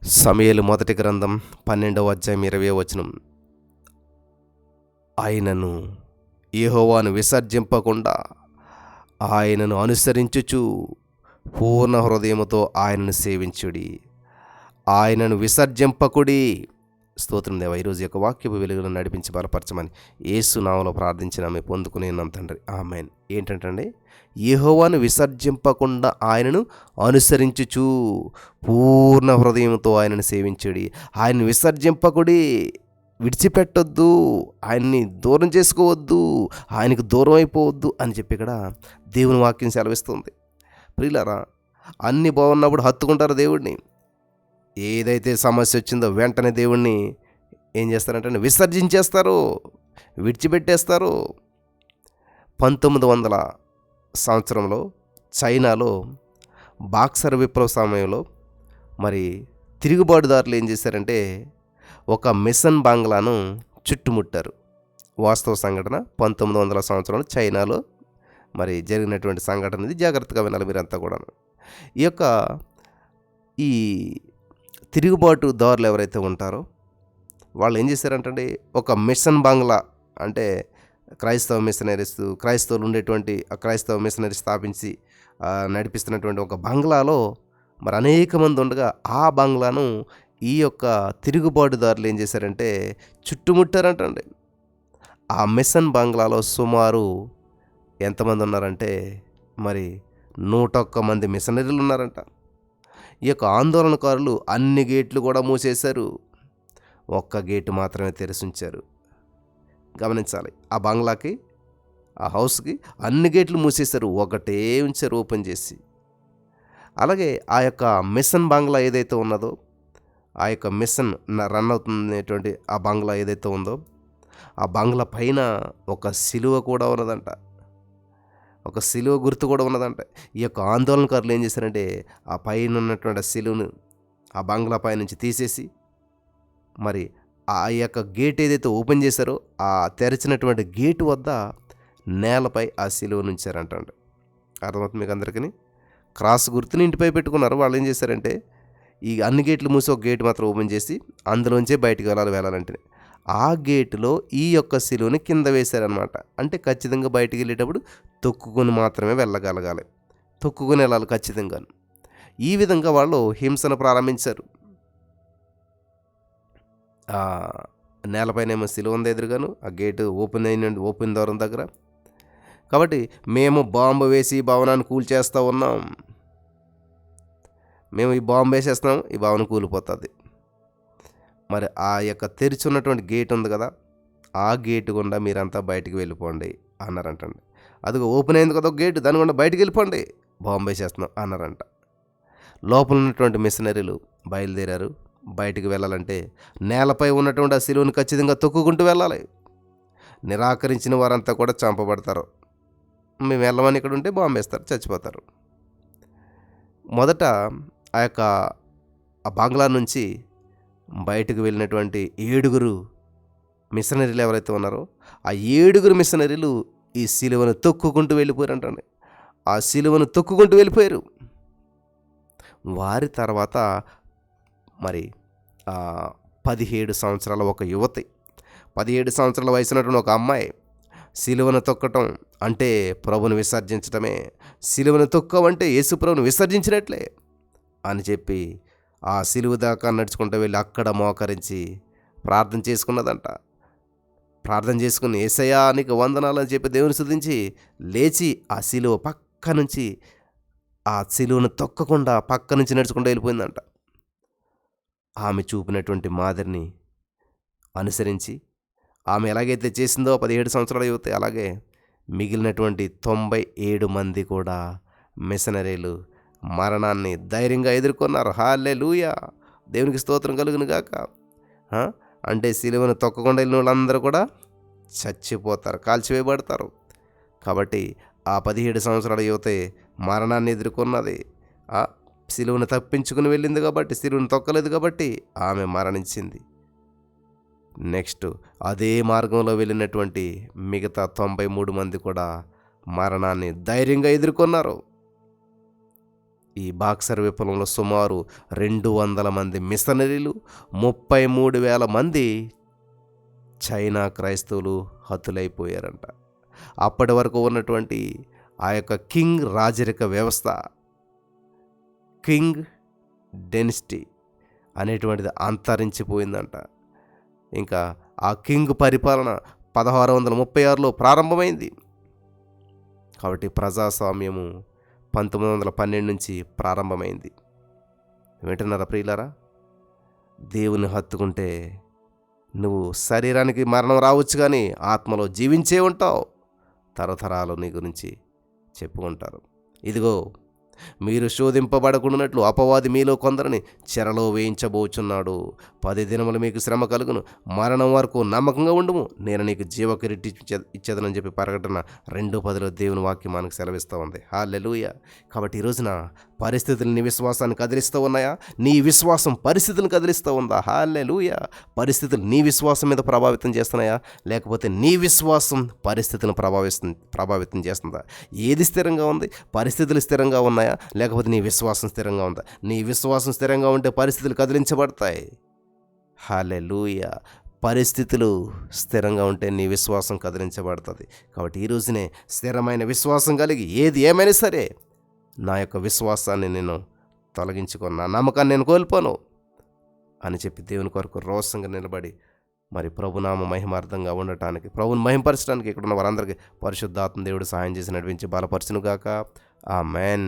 సమూయేలు మొదటి గ్రంథం 12వ అధ్యాయం 20వ వచనం. ఆయనను యెహోవాను విసర్జింపకుండా ఆయనను అనుసరించుచు పూర్ణ హృదయముతో ఆయనను సేవించుడి, ఆయనను విసర్జింపకుడి. స్తోత్రం దేవా, ఈరోజు యొక్క వాక్యపు వెలుగులను నడిపించి బలపరచమని యేసు నామములో ప్రార్థించిన ఆమె పొందుకుని ఉన్నాం తండ్రి, ఆమేన్. ఏంటంటే యెహోవాను విసర్జింపకుండా ఆయనను అనుసరించుచు పూర్ణ హృదయంతో ఆయనను సేవించుడి, ఆయనను విసర్జింపకుడి, విడిచిపెట్టొద్దు, ఆయన్ని దూరం చేసుకోవద్దు, ఆయనకు దూరం అయిపోవద్దు అని చెప్పి ఇక్కడ దేవుని వాక్యం సెలవిస్తుంది. ప్రియులారా, అన్ని బాగున్నప్పుడు హత్తుకుంటారు దేవుడిని. ఏదైతే సమస్య వచ్చిందో వెంటనే దేవుణ్ణి ఏం చేస్తారంటే విసర్జించేస్తారు, విడిచిపెట్టేస్తారు. 1900 సంవత్సరంలో చైనాలో బాక్సర్ విప్లవ సమయంలో మరి తిరుగుబాటుదారులు ఏం చేశారంటే ఒక మిషన్ బంగ్లాను చుట్టుముట్టారు. వాస్తవ సంఘటన 1900 సంవత్సరంలో చైనాలో మరి జరిగినటువంటి సంఘటన ఇది. జాగ్రత్తగా వినాలి మీరంతా కూడా. ఈ తిరుగుబాటుదారులు ఎవరైతే ఉంటారో వాళ్ళు ఏం చేశారంటే ఒక మిషన్ బంగ్లా, అంటే క్రైస్తవులు ఉండేటువంటి క్రైస్తవ మిషనరీ స్థాపించి నడిపిస్తున్నటువంటి ఒక బంగ్లాలో మరి అనేక మంది ఉండగా ఆ బంగ్లాను ఈ యొక్క తిరుగుబాటుదారులు ఏం చేశారంటే చుట్టుముట్టారంటండి. ఆ మిషన్ బంగ్లాలో సుమారు ఎంతమంది ఉన్నారంటే మరి 101 మంది మిషనరీలు ఉన్నారంట. ఈ యొక్క ఆందోళనకారులు అన్ని గేట్లు కూడా మూసేశారు, ఒక్క గేటు మాత్రమే తెరిచి ఉంచారు. గమనించాలి, ఆ బంగ్లాకి, ఆ హౌస్కి అన్ని గేట్లు మూసేశారు, ఒకటే ఉంచారు ఓపెన్ చేసి. అలాగే ఆ యొక్క మిషన్ బంగ్లా ఏదైతే ఉన్నదో, ఆ యొక్క మిషన్ రన్ అవుతున్నటువంటి ఆ బంగ్లా ఏదైతే ఉందో, ఆ బంగ్లా పైన ఒక సిలువ కూడా ఉన్నదంట, ఒక సిలువ గుర్తు కూడా ఉన్నదంట. ఈ యొక్క ఆందోళనకారులు ఏం చేశారంటే ఆ పైన ఉన్నటువంటి సిలువను ఆ బంగ్లా పై నుంచి తీసేసి మరి ఆ యొక్క గేట్ ఏదైతే ఓపెన్ చేశారో ఆ తెరిచినటువంటి గేటు వద్ద నేలపై ఆ సిలువను ఉంచారంట. అర్థమవుతుంది మీకు అందరికీ? క్రాస్ గుర్తుని ఇంటిపై పెట్టుకున్నారు. వాళ్ళు ఏం చేశారంటే ఈ అన్ని గేట్లు మూసి ఒక గేట్ మాత్రం ఓపెన్ చేసి అందులోంచే బయటికి వెళ్ళాలంటే ఆ గేటులో ఈ యొక్క సిలువని కింద వేశారనమాట. అంటే ఖచ్చితంగా బయటికి వెళ్ళేటప్పుడు తొక్కుకొని మాత్రమే వెళ్ళగలగాలి, తొక్కుకొని వెళ్ళాలి ఖచ్చితంగా. ఈ విధంగా వాళ్ళు హింసను ప్రారంభించారు. నేలపైనేమో సిలువ ఉంది ఎదురుగాను, ఆ గేటు ఓపెన్ దూరం దగ్గర. కాబట్టి మేము బాంబు వేసి ఈ భవనాన్ని కూల్చేస్తూ ఉన్నాం, మేము ఈ బాంబు వేసేస్తున్నాం, ఈ భవనం కూలిపోతుంది. మరి ఆ యొక్క తెరిచి ఉన్నటువంటి గేట్ ఉంది కదా, ఆ గేటు గుండా మీరంతా బయటికి వెళ్ళిపోండి అన్నారంటండి. అదిగో ఓపెన్ అయింది కదా గేటు, దాని గుండా బయటికి వెళ్ళిపోండి, బాంబు వేసేస్తున్నాం అన్నారంట. లోపల ఉన్నటువంటి మిషనరీలు బయలుదేరారు. బయటికి వెళ్ళాలంటే నేలపై ఉన్నటువంటి ఆ సిలువను ఖచ్చితంగా తొక్కుకుంటూ వెళ్ళాలి. నిరాకరించిన వారంతా కూడా చంపబడతారు. మేము వెళ్ళమని ఇక్కడ ఉంటే బాంబు వేస్తారు, చచ్చిపోతారు. మొదట ఆ బంగ్లా నుంచి బయటకు వెళ్ళినటువంటి 7 మిషనరీలు ఎవరైతే ఉన్నారో ఆ 7 మిషనరీలు ఈ సిలువను తొక్కుకుంటూ వెళ్ళిపోయారంటండి. ఆ సిలువను తొక్కుకుంటూ వెళ్ళిపోయారు. వారి తర్వాత మరి 17 సంవత్సరాల ఒక యువతి, 17 సంవత్సరాల వయసున్నటువంటి ఒక అమ్మాయి సిలువను తొక్కటం అంటే ప్రభుని విసర్జించటమే, సిలువను తొక్కవంటే యేసు ప్రభుని విసర్జించినట్లే అని చెప్పి ఆ సిలువ దాకా నడుచుకుంటూ వెళ్ళి అక్కడ మోకరించి ప్రార్థన చేసుకున్నదంట. ప్రార్థన చేసుకుని యేసయ్యా నీకు వందనాలు అని చెప్పి దేవుని స్తుతించి లేచి ఆ సిలువ పక్క నుంచి ఆ సిలువను తొక్కకుండా పక్క నుంచి నడుచుకుంటూ వెళ్ళిపోయిందంట. ఆమె చూపినటువంటి మాదిరిని అనుసరించి ఆమె ఎలాగైతే చేసిందో 17 సంవత్సరాల యువత, అలాగే మిగిలినటువంటి 97 మంది కూడా మిషనరీలు మరణాన్ని ధైర్యంగా ఎదుర్కొన్నారు. హల్లెలూయా, దేవునికి స్తోత్రం కలుగును గాక. అంటే సిలువను తొక్కకుండా వెళ్ళిన వాళ్ళందరూ కూడా చచ్చిపోతారు, కాల్చివేయబడతారు. కాబట్టి ఆ 17 సంవత్సరాల యువతే మరణాన్ని ఎదుర్కొన్నది. సిలువను తప్పించుకుని వెళ్ళింది కాబట్టి, సిలువను తొక్కలేదు కాబట్టి ఆమె మరణించింది. నెక్స్ట్ అదే మార్గంలో వెళ్ళినటువంటి మిగతా 93 మంది కూడా మరణాన్ని ధైర్యంగా ఎదుర్కొన్నారు. ఈ బాక్సర్ విప్లవంలో సుమారు 200 మంది మిషనరీలు, 33,000 మంది చైనా క్రైస్తవులు హతులైపోయారంట. అప్పటి వరకు ఉన్నటువంటి ఆ యొక్క కింగ్ రాజరిక వ్యవస్థ, కింగ్ డెనిసిటీ అనేటువంటిది అంతరించిపోయిందంట. ఇంకా ఆ కింగ్ పరిపాలన 1636లో ప్రారంభమైంది. కాబట్టి ప్రజాస్వామ్యము 1912 నుంచి ప్రారంభమైంది. వింటున్నారా ప్రియులారా? దేవుని హత్తుకుంటే నువ్వు శరీరానికి మరణం రావచ్చు, కానీ ఆత్మలో జీవించే ఉంటావు. తరతరాలు నీ గురించి చెప్పుకుంటారు. ఇదిగో, మీరు శోధింపబడకుండానట్లు అపవాది మీలో కొందరిని చెరలో వేయించబోచున్నాడు. 10 దినములు మీకు శ్రమ కలుగును, మరణం వరకు నమ్మకంగా ఉండుము, నేను నీకు జీవకిరీటి ఇచ్చేదనని చెప్పి ప్రకటన 2:10 దేవుని వాక్యం మనకు సెలవిస్తూ ఉంది. హల్లెలూయా. కాబట్టి ఈ రోజున పరిస్థితులు నీ విశ్వాసాన్ని కదిలిస్తూ ఉన్నాయా? నీ విశ్వాసం పరిస్థితులను కదిలిస్తూ ఉందా? హల్లెలూయా. పరిస్థితులు నీ విశ్వాసం మీద ప్రభావితం చేస్తున్నాయా, లేకపోతే నీ విశ్వాసం పరిస్థితులను ప్రభావితం చేస్తుందా? ఏది స్థిరంగా ఉంది? పరిస్థితులు స్థిరంగా ఉన్నాయా, లేకపోతే నీ విశ్వాసం స్థిరంగా ఉందా? నీ విశ్వాసం స్థిరంగా ఉంటే పరిస్థితులు కదిలించబడతాయి. హల్లెలూయా. పరిస్థితులు స్థిరంగా ఉంటే నీ విశ్వాసం కదిలించబడుతుంది. కాబట్టి ఈ రోజునే స్థిరమైన విశ్వాసం కలిగి ఏది ఏమైనా సరే, నా యొక్క విశ్వాసాన్ని నేను తొలగించుకోను, నా నమ్మకాన్ని నేను కోల్పోను అని చెప్పి దేవుని కొరకు రోషంగా నిలబడి మరి ప్రభునామ మహిమార్థంగా ఉండటానికి, ప్రభుని మహిమపరచడానికి ఇక్కడ ఉన్న వారందరికీ పరిశుద్ధాత్మ దేవుడు సహాయం చేసి నడిపించి బలపరచునుగాక. ఆమేన్.